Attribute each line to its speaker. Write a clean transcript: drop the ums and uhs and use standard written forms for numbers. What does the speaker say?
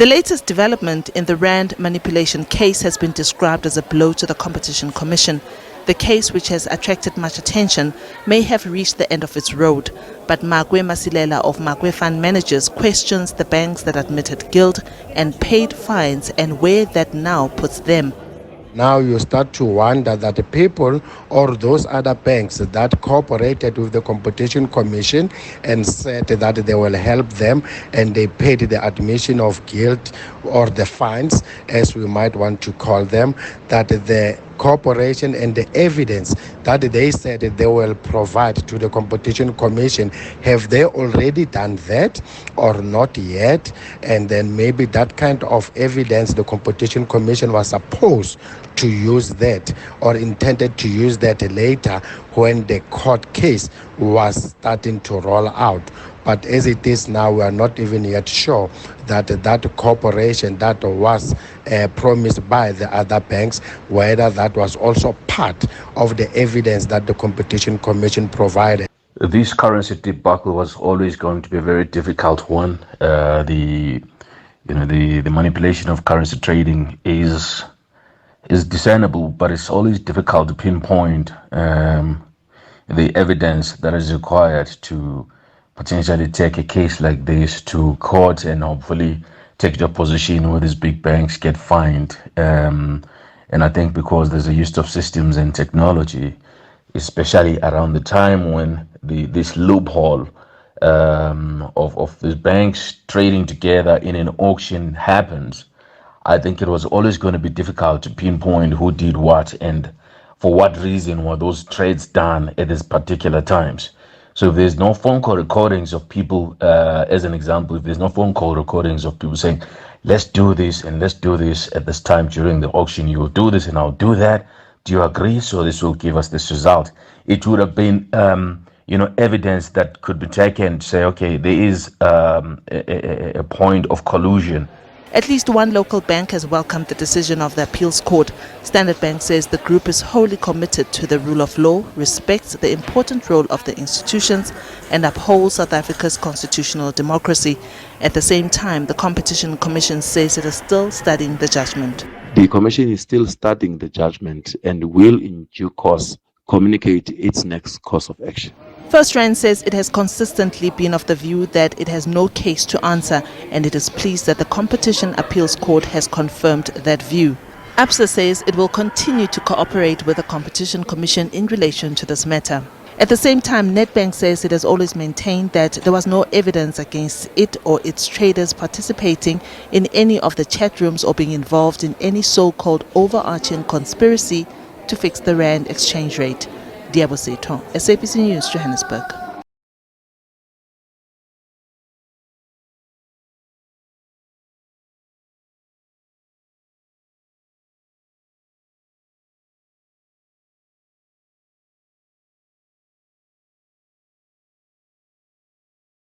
Speaker 1: The latest development in the Rand manipulation case has been described as a blow to the Competition Commission. The case, which has attracted much attention, may have reached the end of its road, but Magwe Masilela of Magwe Fund Managers questions the banks that admitted guilt and paid fines and where that now puts them.
Speaker 2: Now you start to wonder that the people or those other banks that cooperated with the Competition Commission and said that they will help them and they paid the admission of guilt or the fines, as we might want to call them, that the cooperation and the evidence that they said they will provide to the Competition Commission, have they already done that or not yet? And then maybe that kind of evidence the Competition Commission was supposed to use that or intended to use that later when the court case was starting to roll out. But as it is now, we are not even yet sure that that cooperation that was promised by the other banks, whether that was also part of the evidence that the Competition Commission provided.
Speaker 3: This currency debacle was always going to be a very difficult one. The manipulation of currency trading is discernible, but it's always difficult to pinpoint the evidence that is required to potentially take a case like this to court and hopefully take the position where these big banks get fined. And I think because there's a use of systems and technology, especially around the time when this loophole of these banks trading together in an auction happens, I think it was always going to be difficult to pinpoint who did what and for what reason were those trades done at these particular times. So if there's no phone call recordings of people, as an example, if there's no phone call recordings of people saying, let's do this and let's do this at this time during the auction, you will do this and I'll do that. Do you agree? So this will give us this result. It would have been, evidence that could be taken to say, okay, there is a point of collusion.
Speaker 1: At least one local bank has welcomed the decision of the appeals court. Standard Bank says the group is wholly committed to the rule of law, respects the important role of the institutions, and upholds South Africa's constitutional democracy. At the same time, the Competition Commission says it is still studying the judgment.
Speaker 4: The Commission is still studying the judgment and will, in due course, communicate its next course of action.
Speaker 1: First Rand says it has consistently been of the view that it has no case to answer, and it is pleased that the Competition Appeals Court has confirmed that view. ABSA says it will continue to cooperate with the Competition Commission in relation to this matter. At the same time, Nedbank says it has always maintained that there was no evidence against it or its traders participating in any of the chat rooms or being involved in any so-called overarching conspiracy to fix the Rand exchange rate. Diabo Seto, SABC News, Johannesburg.